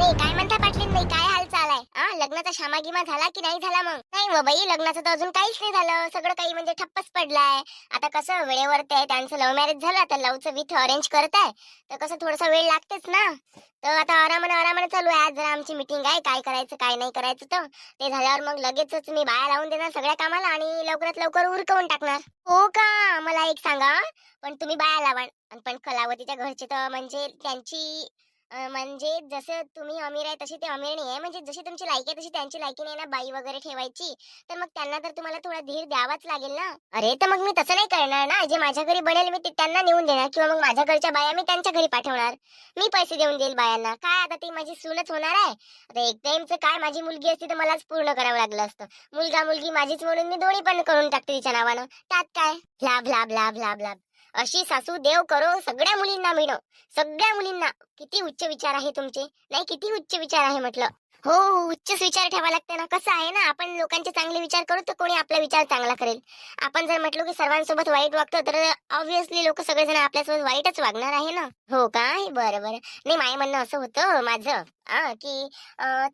नाही, काय म्हणता पाटलीन बाई, काय हाल चाल आहे? लग्नाचा शामागिमा झाला की नाही झाला? मग नाही व बाई, लग्नाचं तर अजून काहीच नाही झालं. सगळं काही म्हणजे ठप्पच पडलाय. आता कसं वेळेवर ते त्यांचं लव्ह मॅरेज झालं, तर लवचं विथ अरेंज करताय, तर कसं थोडासा वेळ लागतेच ना. तर आता आरामाने आरामाने चालू आहे. आज जरा आमची मीटिंग आहे, काय करायचं काय नाही करायचं. तर ते झाल्यावर मग लगेचच मी बाया लावून देणार सगळ्या कामाला आणि लवकरात लवकर उरकवून टाकणार. हो का? मला एक सांगा, पण तुम्ही बाया लावाल पण कलावतीच्या घरचे तर म्हणजे त्यांची म्हणजे जसं तुम्ही अमीर आहे तशी ते अमीर नाही आहे. म्हणजे जशी तुमची लायकी आहे तशी त्यांची लायकी नाही ना बाई वगैरे ठेवायची. तर मग त्यांना तर तुम्हाला थोडा धीर द्यावाच लागेल ना. अरे तर मग मी तसं नाही करणार ना. जे माझ्या घरी बनेल मी ते त्यांना नेऊन देणार, किंवा मग माझ्या घरच्या बाया मी त्यांच्या घरी पाठवणार. मी पैसे देऊन देईल बायांना. काय आता ती माझी सूनच होणार आहे. आता एक टाइमचं काय, माझी मुलगी असती तर मलाच पूर्ण करावं लागलं असतं. मुलगा मुलगी माझीच म्हणून मी दोन्ही पण करून टाकते तिच्या नावानं. त्यात काय? लाभ लाभ लाभ लाभ लाभ. अशी सासू देव करो सगळ्या मुलींना मिळो. सगळ्या मुलींना. किती उच्च विचार आहे तुमचे. नाही, किती उच्च विचार आहे म्हटलं. हो हो, उच्चच विचार ठेवा लागते ना. कसं आहे ना, आपण लोकांचे चांगले विचार करू तर कोणी आपला विचार चांगला करेल. आपण जर म्हटलो की सर्वांसोबत वाईट वागतो, तर ऑब्व्हियसली लोक सगळेजण आपल्यासोबत वाईटच वागणार आहे ना. हो काय? बरं बरं. नाही, माझं म्हणणं असं होतं माझं, की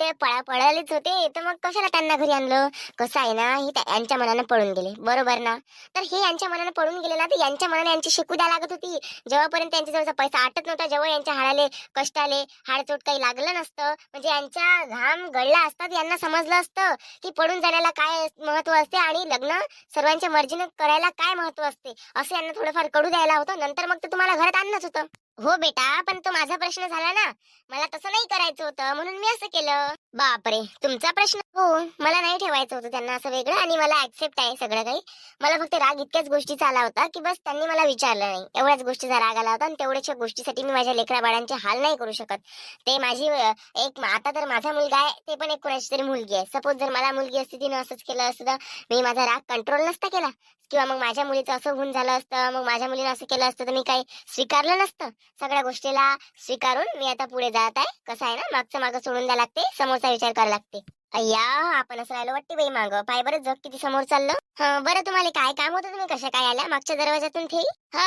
ते पळालेच होते, तर मग कशाला त्यांना घरी आणलं. कसं आहे ना, हे यांच्या मनानं पळून गेले, बरोबर ना. तर हे यांच्या मनानं पळून गेले ना, तर यांच्या मनाने यांची शिकू द्या लागत होती. जेव्हापर्यंत त्यांच्या जवळचा पैसा आटत नव्हता, जेव्हा यांच्या हाडाले कष्टाले हाडचोट काही लागलं नसतं, म्हणजे यांच्या घाम गळला असता, यांना समजलं असतं की पडून जाण्याला काय महत्व असते आणि लग्न सर्वांच्या मर्जीने करायला काय महत्व असते, असं यांना थोडंफार कळू द्यायला होतं. नंतर मग ते तुम्हाला घरात आणणंच होतं. हो बेटा, पण तो माझा प्रश्न झाला ना. मला तसं नाही करायचं होतं म्हणून मी असं केलं. बापरे, तुमचा प्रश्न. हो, मला नाही ठेवायचं होतं त्यांना असं वेगळं, आणि मला ऍक्सेप्ट आहे सगळं काही. मला फक्त राग इतक्याच गोष्टीचा आला होता की बस त्यांनी मला विचारलं नाही, एवढ्याच गोष्टीचा राग आला होता. आणि तेवढ्याच्या गोष्टीसाठी मी माझ्या लेकरा बाळांचे हाल नाही करू शकत. ते माझी एक आता तर माझा मुलगा आहे, ते पण एक कोणाची तरी मुलगी आहे. सपोज जर मला मुलगी असती, तिनं असंच केलं असतं तर मी माझा राग कंट्रोल नसता केला, किंवा मग माझ्या मुलीचं असं होऊन झालं असतं, मग माझ्या मुलीनं असं केलं असतं, तर मी काही स्वीकारलं नसतं. सगळ्या गोष्टीला स्वीकारून मी आता पुढे जात आहे. कसं आहे ना, मागचं मागं सोडून द्यायला लागते, समोरचा विचार करायला लागते. अय्या, आपण असं राहिलो वाटते बाई मागं. पाय बरं जग किती समोर चाललं. बरं, तुम्हाला काय काम होतं? तुम्ही कशा काय आल्या मागच्या दरवाजातून ठेवी?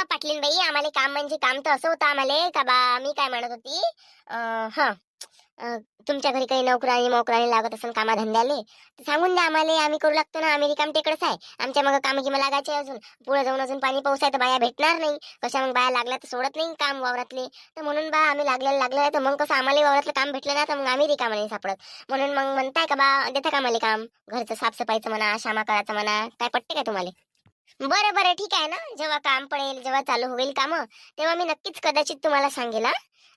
पाटलीन बाई, आम्हाला काम म्हणजे काम तर असं होतं आम्हाला का बा, मी काय म्हणत होती, हा, तुमच्या घरी काही नोकरानी मोकरानी लागत असेल कामाधंद्याले, तर सांगून द्या आम्हाला, आम्ही करू लागतो ना. आम्ही रिकाम टेकडच आहे. आमच्या मग काम किंवा लागायचे अजून. पुढे जाऊन अजून पाणी पाऊस आहे तर बाया भेटणार नाही. कशा मग बाया लागल्या तर सोडत नाही काम वावरातले. तर म्हणून बा आम्ही लागलेलं आहे, तर मग कसं आम्हाला वावरातलं काम भेटलं ना, तर मग आम्ही रिकामा नाही सापडत. म्हणून मग म्हणताय का बा, देता का आम्हाला काम, घरचं साफसफाईचं म्हणा, शामा करायचं म्हणा, काय पटते का तुम्हाला? बरं बरं, ठीक आहे ना. जेव्हा काम पडेल, जेव्हा चालू होईल काम, तेव्हा मी नक्कीच कदाचित तुम्हाला सांगेल.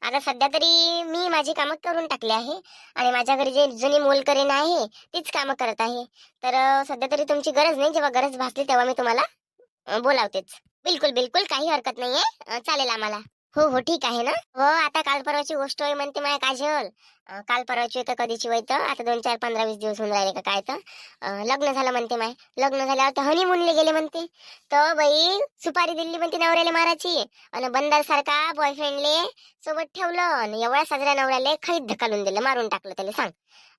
आता सध्या तरी मी माझी कामं करून टाकली आहे, आणि माझ्या घरी जे जुनी मोलकरीण आहे तीच कामं करत आहे. तर सध्या तरी तुमची गरज नाही. जेव्हा गरज भासली तेव्हा मी तुम्हाला बोलावतेच. बिलकुल बिलकुल, काही हरकत नाहीये. चालेल आम्हाला. हो हो, ठीक आहे ना. हो, आता काल परवाची गोष्ट होय म्हणते माझ्या काजल. काल परवाची तर कधीची होय, तर आता 2 4 15 20 दिवस होऊन राहिले का काय. तर लग्न झालं म्हणते माय. लग्न झाल्यावर तर हनीमूनले गेले म्हणते. तर बाई सुपारी दिली म्हणते नवऱ्याला मारायची, आणि बंदर सारखा बॉयफ्रेंडले सोबत ठेवलं, आणि एवढ्या साजऱ्या नवऱ्याला खैद ढकलून दिलं, मारून टाकलं त्याला. सांग.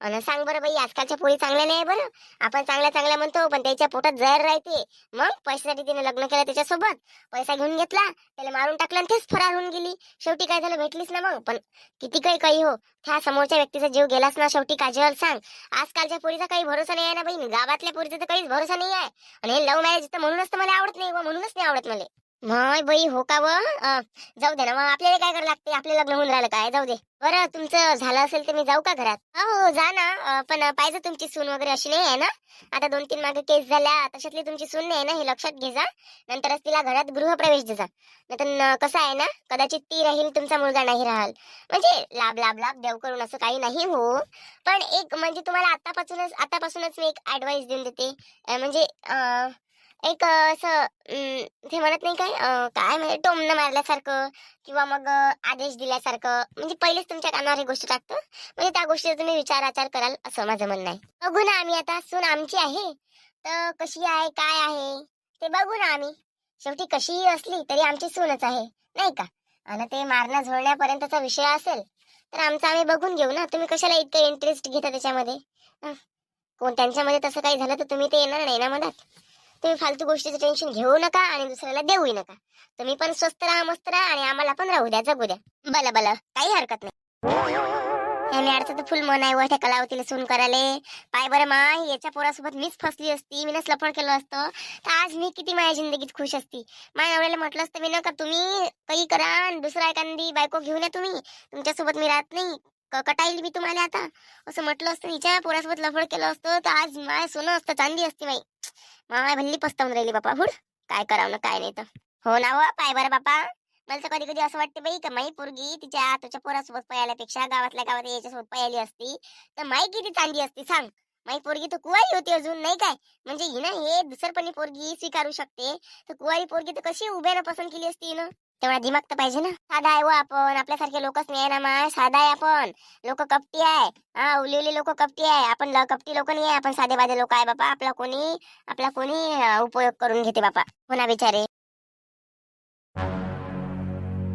आणि सांग बरं बाई, आजकालच्या पोरी चांगल्या नाही बरं. आपण चांगल्या चांगल्या म्हणतो, पण त्याच्या पोटात जहर राहते. मग पैशासाठी तिने लग्न केलं त्याच्यासोबत, पैसा घेऊन घेतला, त्याला मारून टाकलं, आणि तेच फरार होऊन गेली. शेवटी काय झालं, भेटलीच ना मग. पण किती काही काही हो, त्या समोरच्या व्यक्तीचा जीव गेलाच ना शेवटी. काजल सांग, आजकालच्या पोरीचा काही भरोसा नाही आहे ना बहीण. गावातल्या पोरीचा तर काहीच भरोसा नाही आहे. आणि हे लव्ह मॅरेज तर म्हणूनच तर मला आवडत नाही, व म्हणूनच नाही आवडत मला. माय बाई, हो का? जाऊ दे ना मग, आपल्याला काय करायला लागते, आपले लग्न होऊन राहिलं काय, जाऊ दे. बरं, तुमचं झालं असेल तर मी जाऊ का घरात? हो जा ना. पण पाहिजे तुमची सून वगैरे अशी नाही आहे ना. आता 2 3 मागे केस झाल्या, तशातली तुमची सून नाही आहे ना, हे लक्षात घे जा. नंतरच तिला घरात गृहप्रवेश दे जा. नाहीतर कसं आहे ना, कदाचित ती राहील, तुमचा मुलगा नाही राहाल. म्हणजे लाभ लाभ लाभ देव करून असं काही नाही हो. पण एक म्हणजे तुम्हाला आतापासूनच मी एक ऍडवाइस देऊन देते. म्हणजे एक असं ते म्हणत नाही काय, काय म्हणजे टोमणं मारल्यासारखं, किंवा मग आदेश दिल्यासारखं, म्हणजे पहिलेच तुमच्या कानावर ही गोष्ट टाकतं. म्हणजे त्या गोष्टीचा तुम्ही विचार कराल, असं माझं म्हणणं आहे. बघू ना आम्ही, आता सून आमची आहे तर कशी आहे काय आहे ते बघू ना आम्ही. शेवटी कशीही असली तरी आमची सूनच आहे, नाही का. आणि ते मारणं झोडण्यापर्यंतचा विषय असेल तर आमचं आम्ही बघून घेऊ ना. तुम्ही कशाला इतकं इंटरेस्ट घेता त्याच्यामध्ये? हं. कोण त्यांच्यामध्ये तसं काही झालं तर तुम्ही ते येणार नाही ना मनात. तुम्ही फालतू गोष्टीचं टेन्शन घेऊ नका आणि दुसऱ्याला देऊही नका. तुम्ही पण स्वस्त राहा, मस्त राहा, आणि आम्हाला पण राहू द्या, जगू द्या. भलं भलं, काही हरकत नाही. हे मॅडचं तर फुल मन आहे व त्या कलावतीला सून करायला. पाय बरं माय, याच्या पोरासोबत मीच फसली असती, मीनच लफड केलं असतं तर आज मी किती माझ्या जिंदगीत खुश असती. माझ्या नवऱ्याला म्हटलं असतं मी ना का तुम्ही काही करा आणि दुसरा एखादी बायको घेऊन या, तुम्ही तुमच्यासोबत मी राहत नाही, कटाईल मी तुम्हाला आता, असं म्हटलं असतं. हिच्या पोरासोबत लफड केलं असतं तर आज माय सोनं असतं, चांदी असती माई. माय भल्ली पस्तावून राहिली बापा. हुड काय करावं ना काय नाही तर. हो ना व पाय बरं बापा, मला तर कधी कधी असं वाटते बाई का माई पोरगी तिच्या तुझ्या पोरासोबत पळाल्यापेक्षा गावातल्या गावात याच्यासोबत पळाली असती तर माई किती चांगली असती सांग. माई पोरगी तर कुवारी होती अजून, नाही काय? म्हणजे हिनं हे दुसरपणी पोरगी स्वीकारू शकते तर कुवारी पोरगी तर कशी उभ्यानं पसंत केली असती हिनं. तेवढा दिमाग तर पाहिजे ना. साधा आहे व आपण, आपल्यासारखे लोकच नाही आहे ना माय, साधा आहे आपण. लोक कपटी आहे, हा उलिवली लोक कपटी आहे, आपण कपटी लोक नाही आहे, आपण साधे बाधे लोक आहे बापा. आपला कोणी उपयोग करून घेते बापा. हो ना बिचारे.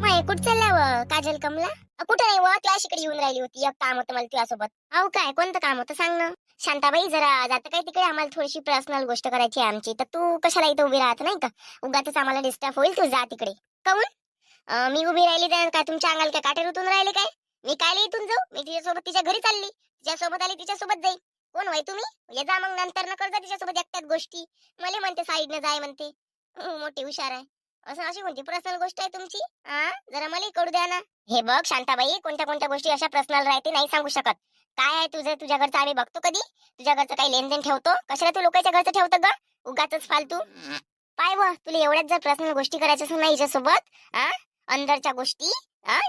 माय कुठं चालला व काजल कमला? कुठं नाही व, क्लास इकडे येऊन राहिली होती, एक काम होतं मला तुझ्यासोबत. अहो काय, कोणतं काम होतं सांग ना. शांताबाई जरा जातं काय तिकडे, आम्हाला थोडीशी पर्सनल गोष्ट करायची आहे आमची, तर तू कशाला इथं उभी राहत नाही का? उगाच आम्हाला डिस्टर्ब होईल, तू जा तिकडे. काऊन? मी उभी राहिली तर काय तुमच्या अंगाला काय काटे रुतून राहिले काय? मी कायले इथून जाऊ? मी तिच्यासोबत तिच्या घरी चालली, तिच्यासोबत आली तिच्यासोबत जाईल. कोण होय तुम्ही? ये जा मग नंतर न करता तिच्यासोबत एकट्यात गोष्टी. मला म्हणते साईडने जाय म्हणते. मोठी हुशार आहे. असं अशी कोणती पर्सनल गोष्ट आहे तुमची? जरा मला कळू द्या ना. हे बघ शांताबाई, कोणत्या कोणत्या गोष्टी अशा पर्सनल राहते नाही सांगू शकत. काय आहे तुझं, तुझ्या घरचं आम्ही बघतो कधी. तुझ्या घरचं काही लेनदेन ठेवतो कशाला, तू लोकांच्या घरचं ठेवतं ग उगाच फालतू. पाय व तुला एवढ्याच जर पर्सनल गोष्टी करायच्या असेल ना हिच्यासोबत, अंदरच्या गोष्टी,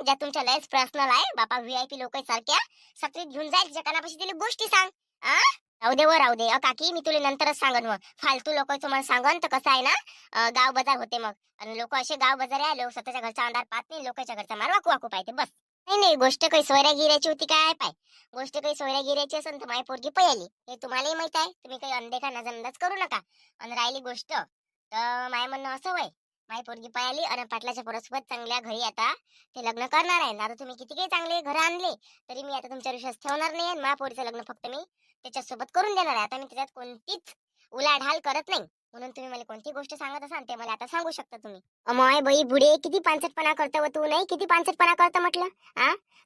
ज्या तुमच्या लयच पर्सनल आहे बापा, व्हीआयपी लोक सारख्या, सत्रीत घेऊन जाईल तिच्या कानापाशी, तिला गोष्टी सांग. राहू दे व राहू दे. काकी मी तुला नंतरच सांगन, मग फालतू लोक तुम्हाला सांगन तर कसं आहे ना, गाव बाजार होते मग. आणि लोक असे गाव बाजार आहे, लोक स्वतःच्या घरचा अंधार पाहत नाही, लोकांच्या घरचा मार वाकू वाकू पाहते बस. नाही नाही, गोष्ट काही सोयऱ्या गिऱ्याची होती काय पाय. गोष्ट काही सोयऱ्या गिऱ्याची असेल तर माझी पोरगी पळाली, हे तुम्हालाही माहित आहे. तुम्ही काही अनदेखा नजरअंदाज करू नका. आणि राहिली गोष्ट तर माय म्हणणं असं वय, माई पोरगी पळाली आणि पाटलाच्या पोरासोबत चांगल्या घरी आता ते लग्न करणार आहे. आता तुम्ही किती काही चांगले घर आणले तरी मी आता तुमच्या विश्वास ठेवणार नाही, आणि पोरीचं लग्न फक्त मी त्याच्यासोबत करून देणार आहे. आता मी त्याच्यात कोणतीच उलाढाल करत नाही, म्हणून तुम्ही मला कोणती गोष्ट सांगत असाल ते मला आता सांगू शकता तुम्ही. अमाय बाई बुडे, किती पानसटपणा करतो व तू. नाही किती पानसटपणा करतो म्हटलं.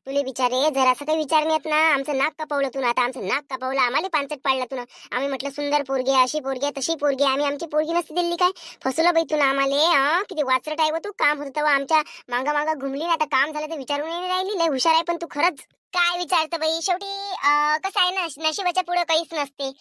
तुले विचारे जरासं काही विचार नाही येत ना. आमचं नाक कपवलं तू, आता आमचं नाक कपवलं, आम्हाला पानसट पाडलं तू. आम्ही म्हटलं सुंदर पोरगी, अशी पोरगी तशी पोरगी, आम्ही आमची पोरगी नसती दिली काय? फसवलं बाई तुला आम्हाला. किती वाचरट आहे व तू. काम होतं तेव्हा आमच्या मागा मागा घुमली, आता काम झालं तर विचारून नाही राहिली. लय हुशार आहे पण तू खरंच. काय विचारतं बाई, शेवटी कसं आहे ना, नशिबाच्या पुढे काहीच नसते.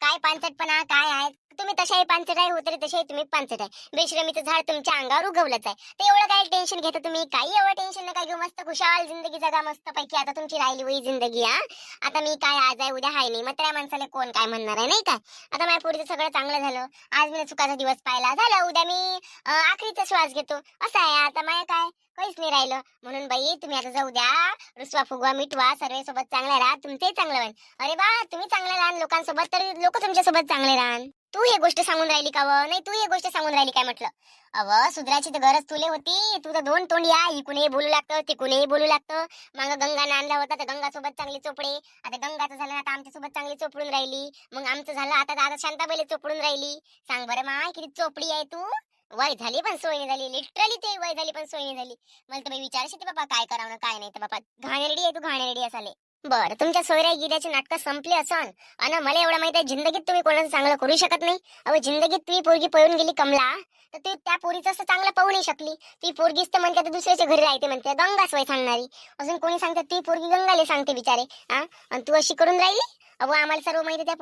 काय पानसटपणा काय आहे, तुम्ही तशाही पानसट आहे, होतरी तशाही तुम्ही पानसट आहे. बेशरमीचं झाड तुमच्या अंगावर उगवलंच आहे, ते एवढं काय टेन्शन घेता तुम्ही? काही एवढं टेन्शन नका घेऊ, मस्त खुशाल जिंदगी जगा मस्त पैकी. आता तुमची राहिली वही जिंदगी. आता मी काय आज आहे उद्या हाय नाही, मग त्या माणसाला कोण काय म्हणणार आहे नाही का? आता माझ्या पोरीचं सगळं चांगलं झालं, आज मी चुकाचा दिवस पाहिला झाला, उद्या मी आखरीचा श्वास घेतो, असं आहे. आता माया काय काहीच नाही राहिलं, म्हणून बाई तुम्ही आता जाऊ द्या, रुसवा फुगवा मिटवा, सर्व सोबत चांगले राहा, तुमचंही चांगलं होईल. अरे बा, तुम्ही चांगले राहा लोकांसोबत तर लोक तुमच्या सोबत चांगले राहा. तू हे गोष्ट सांगून राहिली का व? नाही तू हे गोष्ट सांगून राहिली काय म्हटलं? अव सुधराची तर गरज तुले होती. तू तर दोन तोंड या, इकूनही बोलू लागतं तिकूनही बोलू लागतं. मग गंगाने आणला होता तर गंगा सोबत चांगली चोपडे, आता गंगाचं झालं आता आमच्या सोबत चांगली चोपडून राहिली, मग आमचं झालं आता दादा शांताबाईला चोपडून राहिली. सांग बरं माय, किती चोपडी आहे तू. वय झाली पण सोयी झाली, लिटरली ते वय झाली पण सोयी झाली. मला तर विचारायची ते बाबा काय करावं काय नाही, तर बाबा घाणेरडी आहे तू, घाणेरडी असाले. बरं, तुमच्या सोयऱ्या गिऱ्याचे नाटकं संपले असन, आणि मला एवढं माहित आहे जिंदगीत तुम्ही कोणाचं चांगलं करू शकत नाही. अहो जिंदगीत तुम्ही पोरगी पळून गेली कमला, तर ती त्या पोरीचं असं चांगलं पाहू नाही शकली. ती पोरगीच तर म्हणते दुसऱ्याच्या घरी राहते, म्हणते गंगाच वय सांगणारी. अजून कोणी सांगते ती पोरगी गंगाले सांगते बिचारे. आणि तू अशी करून राहिली. अहो आम्हाला सर्व माहिती त्या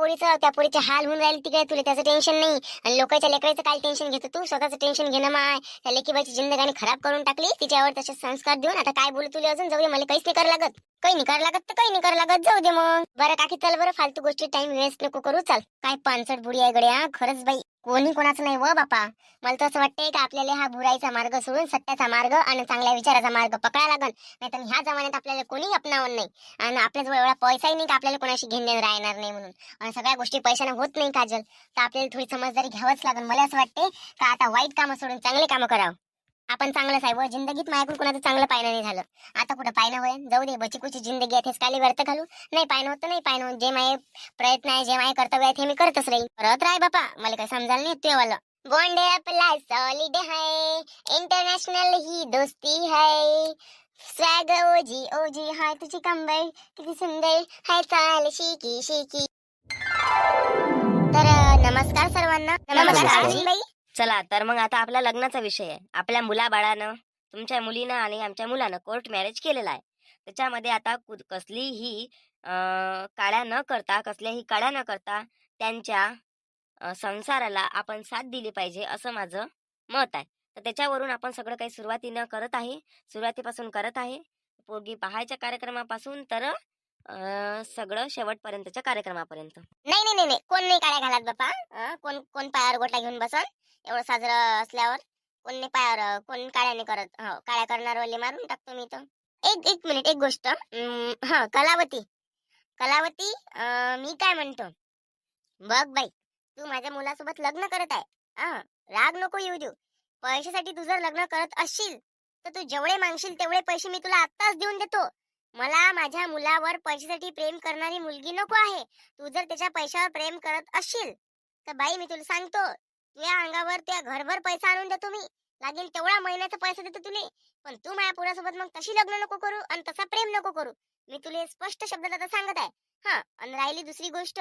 पोरीचे हाल होऊन राहिले तिकडे, तुला त्याचं टेन्शन नाही. आणि लोकांच्या लेकराचं काय टेन्शन घेतो तू, स्वतःचं टेन्शन घेणं माय. त्या लेकीबाईची जिंदगानी खराब करून टाकली, तिच्यावर तसे संस्कार देऊन. आता काय बोलू तुला अजून, जाऊ दे, मला काहीच नाही करावं लागत, काही नाही करावं लागत तर काही नाही करावं लागत, जाऊ दे मग. बरं काकी चल बरं, फालतू गोष्टी टाइम वेस्ट नको करू, चल. काय पानसट बुडी आहे गड्या खरंच बाई, कोणी कोणाचं नाही व बापा. मला तर असं वाटतंय की आपल्याला हा बुराईचा मार्ग सोडून सत्याचा मार्ग आणि चांगल्या विचाराचा मार्ग पकडायला लागल. नाही तर ह्या जमान्यात आपल्याला कोणी अपनावून नाही, आणि आपल्याजवळ एवढा पैसाही नाही की आपल्याला कोणाशी घेणं राहणार नाही म्हणून. आणि सगळ्या गोष्टी पैशाने होत नाही काजल, तर आपल्याला थोडी समजदारी घ्यावंच लागेल. मला असं वाटते का आता वाईट कामं सोडून चांगले कामं करावं. आपण चांगलंच आहे व, जिंदगीत माझ्याकडून कोणाचं चांगलं पाहिलं नाही झालं. आता कुठं पाहिलं होय, जाऊ दे, बचीकुची जिंदगी आहे, तेच काली व्यर्थ घालू. नाही पाहिलं होतं नाही पाहिलं, जे माझे प्रयत्न आहे, जे माझे कर्तव्य आहे ते मी करतच राहील, करत राय बापा. मला काय समजायला नाही ते वाला. बॉन्ड आपला सॉलिड है, इंटरनॅशनल ही दोस्ती है, स्वॅग ओजी ओजी हाय तुझी कंबर किती सुंदर हाय चाल शिकी शिकी. तर नमस्कार सर्वांना. नमस्कार. बाई. चला तर मग आता आपला लग्नाचा विषय आहे. आपल्या मुलाबाळानं, तुमच्या मुलीनं आणि आमच्या मुलानं कोर्ट मॅरेज केलेलं आहे. त्याच्यामध्ये आता कसलीही काळ्या न करता, कसल्याही काळ्या न करता त्यांच्या संसाराला आपण साथ दिली पाहिजे असं माझं मत आहे. तर त्याच्यावरून आपण सगळं काही सुरुवातीपासून करत आहे. पोरगी पाहायच्या कार्यक्रमापासून तर सगळं शेवटपर्यंतच्या कार्यक्रमापर्यंत. नाही नाही नाही नाही, कोण नाही काळ्या घालत बापा. कोण कोण पायावर गोटा घेऊन बसन एवढं साजरं असल्यावर. कोण नाही पायावर कोण काळ्या नाही करत. हो, काळ्या करणारवाले मारून टाकतो मी तर. एक एक मिनिट, एक गोष्ट. हा, कलावती कलावती, मी काय म्हणतो, बघ बाई, तू माझ्या मुलासोबत लग्न करत आहे. राग नको येऊ देऊ. पैशासाठी तू जर लग्न करत असशील तर तू जेवढे मागशील तेवढे पैसे मी तुला आत्ताच देऊन देतो. मला माझ्या मुलावर पैशासाठी प्रेम करणारी मुलगी नको आहे. तू जर त्याच्या पैशावर प्रेम करत असशील तर बाई मी तुला सांगतो, तुझ्या अंगावर त्या घरभर पैसा आणून देतो मी. लागेल तेवढा महिन्याचा पैसा देतो तुले. पण तू माझ्या पोरासोबत मग तशी लग्न नको करू आणि तसा प्रेम नको करू. मी तुला स्पष्ट शब्दात आता सांगत आहे. हा, आणि राहिली दुसरी गोष्ट,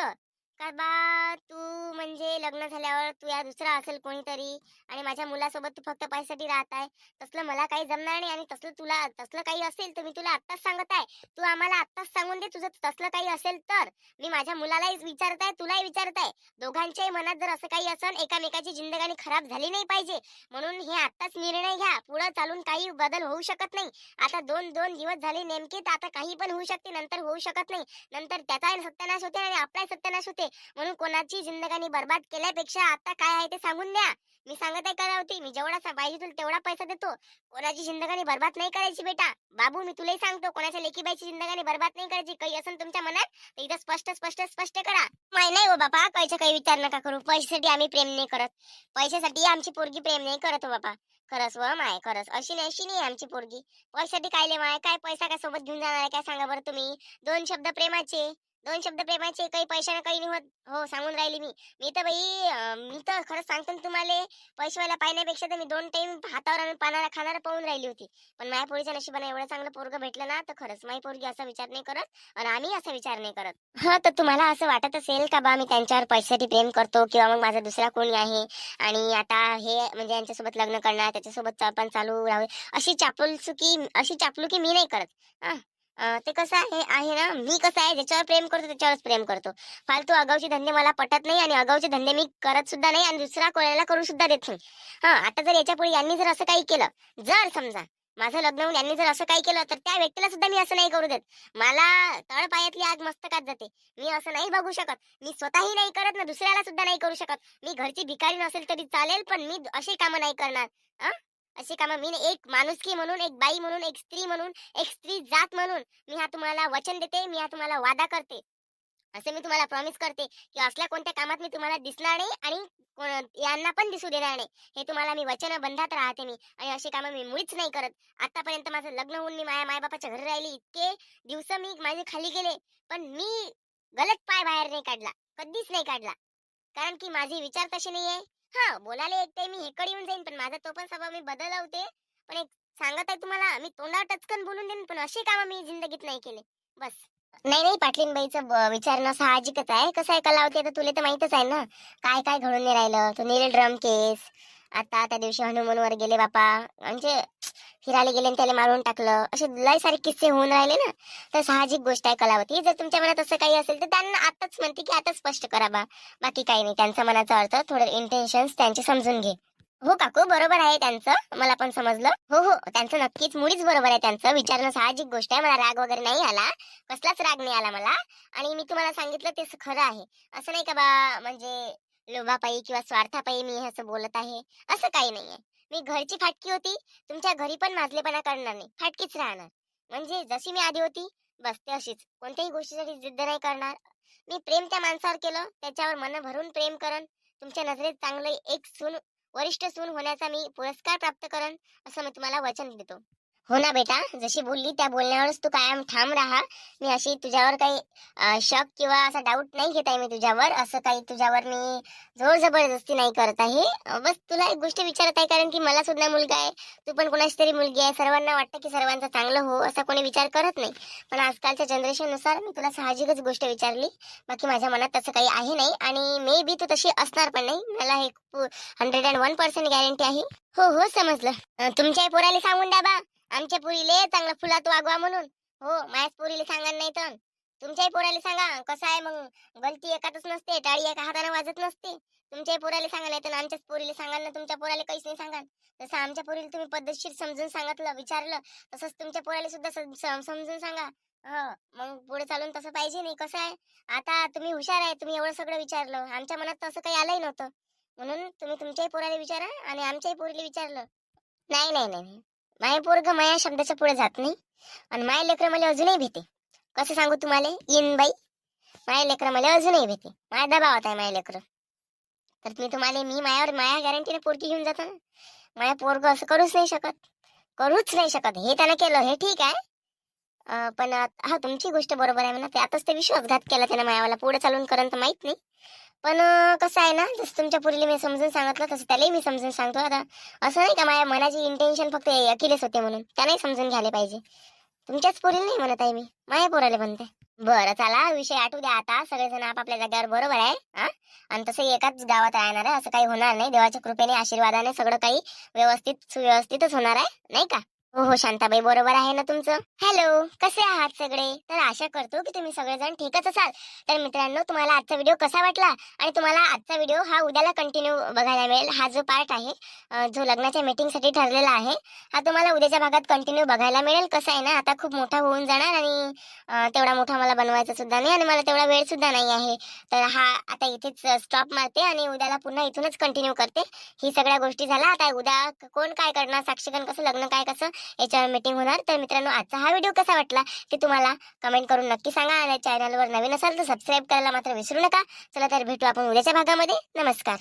काय बा, तू म्हणजे लग्न झाल्यावर तू या दुसरा असेल कोणीतरी आणि माझ्या मुलासोबत तू फक्त पैशासाठी राहत आहे. तसलं मला काही जमणार नाही. आणि तसलं काही असेल तर मी तुला आत्ताच सांगत आहे. तू आम्हाला आत्ताच सांगून दे तुझं तसलं काही असेल तर. मी माझ्या मुलालाही विचारत आहे, तुलाही विचारत आहे. दोघांच्याही मनात जर असं काही असेल, एकामेकाची जिंदगानी खराब झाली नाही पाहिजे म्हणून हे आत्ताच निर्णय घ्या. पुढे चालून काही बदल होऊ शकत नाही. आता दोन दिवस झाले नेमके, तर आता काही पण होऊ शकते, नंतर होऊ शकत नाही. नंतर त्याचाही सत्यानाश होते आणि आपलाही सत्यानाश होते. म्हणून कोणाची जिंदगानी बर्बाद केल्यापेक्षा आता काय आहे ते सांगून द्या. मी सांगत आहे कलावती, मी जेवढा पाहिजे तुला तेवढा पैसा देतो. कोणाची जिंदगानी बर्बाद नाही करायची बेटा. बाबू, मी तुलाही सांगतो, कोणाच्या लेकीबाईची जिंदगानी बर्बाद नाही करायची. काही असेल तुमच्या मनात तर इथं स्पष्ट करा. माही नाही हो बापा, काही विचार नका करू. पैशासाठी आम्ही प्रेम नाही करत. पैशासाठी आमची पोरगी प्रेम नाही करत हो बापा. खरंच व माय, खरंच अशी नाही आमची पोरगी. पैशासाठी काय ले माय, काय पैसा काय सोबत घेऊन जाणार आहे काय सांगा बरं तुम्ही. दोन शब्द प्रेमाचे काही पैशाने काही नाही होत. हो, सांगून राहिली मी. मी तर खरंच सांगतो ना तुम्हाला, पैशावाला पाहण्यापेक्षा तर मी 2 टाइम हातावर आणून पानाला खाणारा पाहून राहिली होती. पण माझ्या पोरीच्या नशिबाने एवढं चांगलं पोरगं भेटलं ना, तर खरंच माझी पोरगी असा विचार नाही करत आणि आम्ही असा विचार नाही करत. हा, तर तुम्हाला असं वाटत असेल का बा मी त्यांच्यावर पैशासाठी प्रेम करतो किंवा मग माझा दुसरा कोणी आहे आणि आता हे म्हणजे यांच्यासोबत लग्न करणार, त्याच्यासोबत पण चालू राहू, अशी चापलुकी मी नाही करत. ते कसं आहे ना, मी कसं आहे, ज्याच्यावर प्रेम करतो त्याच्यावरच प्रेम करतो. फालतू आगाऊचे धंदे मला पटत नाही आणि आगाऊचे धंदे मी करत सुद्धा नाही आणि दुसरा कोणाला करू सुद्धा देत नाही. आता जर याच्या पुढे यांनी जर असं काही केलं, जर समजा माझं लग्न होऊन यांनी जर असं काही केलं, तर त्या व्यक्तीला सुद्धा मी असं नाही करू देत. मला तळपायातली आग मस्तकात जाते. मी असं नाही बघू शकत. मी स्वतःही नाही करत ना, दुसऱ्याला सुद्धा नाही करू शकत. मी घरची भिकारी नसेल तरी चालेल, पण मी अशी कामं नाही करणार. अशी कामं मी एक माणुसकी म्हणून, एक बाई म्हणून, एक स्त्री म्हणून, एक स्त्री जात म्हणून मी हा तुम्हाला वचन देते, मी हा तुम्हाला वादा करते. असे मी तुम्हाला प्रॉमिस करते की असल्या कोणत्या कामात मी तुम्हाला दिसणार नाही आणि यांना पण दिसू देणार नाही. हे तुम्हाला मी वचनबंधात राहते मी. आणि अशी कामं मी मुळीच नाही करत. आतापर्यंत माझं लग्न होऊन मी माझ्या मायबापाच्या घरी राहिली, इतके दिवस मी माझे खाली गेले, पण मी गलत पाय बाहेर नाही काढला, कधीच नाही काढला. कारण की माझे विचार तसे नाहीये. बोलायला एकटे मी हेकड येऊन जाईन, पण माझा तो पण स्वभाव मी बदलवते. पण एक सांगत आहे तुम्हाला, मी तोंडावर टचकन बोलून देईन, पण अशी कामं मी जिंदगीत नाही केले. बस. नाही नाही, पाटलीन बाईचं विचारणं साहजिकच आहे. कसं आहे कलावती, आता तुला तर माहितच आहे ना काय काय घडून नाही राहिलं. तो नील ड्रम केस, आता त्या दिवशी हनुमानवर गेले बापा, म्हणजे फिरायला गेले आणि त्याला मारून टाकलं, असे लय सारे किस्से होऊन राहिले ना. तर साहजिक गोष्ट आहे कलावती. जर तुमच्या मनात असं काही असेल तर त्यांना आताच म्हणते की आता स्पष्ट करा बा. बाकी काही नाही, त्यांचा मनाचा अर्थ थोडं इंटेन्शन्स त्यांचे समजून घे. हो काकू, बरोबर आहे त्यांचं, मला पण समजलं. हो हो, त्यांचं नक्कीच मुळीच बरोबर आहे. त्यांचं विचारणं साहजिक गोष्ट आहे. मला राग वगैरे नाही आला, कसलाच राग नाही आला मला. आणि मी तुम्हाला सांगितलं तेच खरं आहे. असं नाही का बा, म्हणजे लोभापायी किंवा स्वार्थापायी मी हे असं बोलत आहे, असं काही नाहीये. मी घरची फाटकी होती, तुमच्या घरी पण माजलेपणा करणार नाही, फाटकीच राहणार. म्हणजे जशी मी आधी होती बस ते अशीच, कोणत्याही गोष्टीसाठी जिद्द नाही करणार. मी प्रेम त्या माणसावर केलं, त्याच्यावर मन भरून प्रेम करन. तुमच्या नजरेत चांगलं एक वरिष्ठ सून होण्याचा मी पुरस्कार प्राप्त करन, असं मी तुम्हाला वचन देतो. हो ना बेटा, जशी बोलली त्या बोलण्यावरच तू कायम ठाम राहा. मी अशी तुझ्यावर काही शक किंवा असा डाऊट नाही घेत आहे मी तुझ्यावर. असं काही तुझ्यावर मी जोर जबरदस्ती नाही करत आहे. बस तुला एक गोष्ट विचारत आहे, कारण की मला सुद्धा मुलगा आहे, तू पण कोणाची तरी मुलगी आहे. सर्वांना वाटतं की सर्वांचं चांगलं हो, असा कोणी विचार करत नाही. पण आजकालच्या जनरेशन नुसार मी तुला साहजिकच गोष्ट विचारली. बाकी माझ्या मनात तसं काही आहे नाही, आणि मे बी तू तशी असणार पण नाही. मला हे 101% गॅरंटी आहे. हो हो, समजलं. तुमच्याही पोराला सांगून द्या बा, आमच्या पोरीले चांगला फुलात वागवा म्हणून. हो, माझ्याच पोरीले सांगा नाही तर तुमच्याही पोराला सांगा. कसं आहे मग, गलती एकातच नसते, टाळी एका हाताने वाजत नसते. तुमच्याही पोराला सांगा, नाही तर आमच्याच पोरीला सांगा ना. तुमच्या पोराला काहीच नाही सांगा. जसं आमच्या पोरीला तुम्ही पद्धतशीर समजून सांगितलं, विचारलं, तसंच तुमच्या पोराला सुद्धा समजून सांगा. हो, मग पुढे चालून तसं पाहिजे नाही. कसं आहे, आता तुम्ही हुशार आहे, तुम्ही एवढं सगळं विचारलं, आमच्या मनात तसं काही आलंही नव्हतं. म्हणून तुम्ही तुमच्याही पोराला विचारा आणि आमच्याही पोरीला विचारलं. नाही नाही नाही, माय पोरग माया शब्दाच्या पुढे जात नाही. आणि माय लेकर मला अजूनही भीते. कसं सांगू तुम्हाला येईन बाई, माय लेकर मला अजूनही भीते. माया दबावात आहे माय लेकर. तर मी मायावर माया गॅरंटीने पोरगी घेऊन जातो ना. माया पोरग असं करूच नाही शकत, करूच नाही शकत. हे त्यानं केलं हे ठीक आहे. पण हा, तुमची गोष्ट बरोबर आहे म्हणा. त्यातच ते विश्वासघात केला त्यानं मायावाला. पुढे चालून करण तर माहित नाही. पण कसं आहे ना, जसं तुमच्या पुरीला मी समजून सांगितलं, तसं त्यालाही मी समजून सांगतो. आता असं नाही का माझ्या मनाची इंटेन्शन फक्त अखिलेच होते म्हणून, त्यालाही समजून घ्यायला पाहिजे. तुमच्याच पोरीला नाही म्हणत आहे मी, माझ्या पोराला म्हणते. बरं चला, विषय आठवू द्या आता. सगळेजण आपापल्या जागेवर बरोबर आहे. हा, आणि तसं एकाच गावात राहणार आहे, असं काही होणार नाही. देवाच्या कृपेने आशीर्वादाने सगळं काही व्यवस्थित सुव्यवस्थितच होणार आहे, नाही का? हो हो शांताबाई, बरोबर आहे ना तुमचं. हॅलो, कसे आहात सगळे? तर आशा करतो की तुम्ही सगळेजण ठीकच असाल. तर मित्रांनो, तुम्हाला आजचा व्हिडिओ कसा वाटला, आणि तुम्हाला आजचा व्हिडिओ हा उद्याला कंटिन्यू बघायला मिळेल. हा जो पार्ट आहे, जो लग्नाच्या मीटिंगसाठी ठरलेला आहे, हा तुम्हाला उद्याच्या भागात कंटिन्यू बघायला मिळेल. कसं आहे ना, आता खूप मोठा होऊन जाणार, आणि तेवढा मोठा मला बनवायचा सुद्धा नाही, आणि मला तेवढा वेळ सुद्धा नाही आहे. तर हा आता इथेच स्टॉप मारते, आणि उद्याला पुन्हा इथूनच कंटिन्यू करते. ही सगळ्या गोष्टी झाल्या. आता उद्या कोण काय करणार, साक्षीगण कसं, लग्न काय कसं, याच्यावर मीटिंग होणार. तर मित्रांनो, आजचा हा व्हिडिओ कसा वाटला ते तुम्हाला कमेंट करून नक्की सांगा. आणि चॅनलवर नवीन असाल तर सबस्क्राईब करायला मात्र विसरू नका. चला तर भेटू आपण उद्याच्या भागामध्ये. नमस्कार.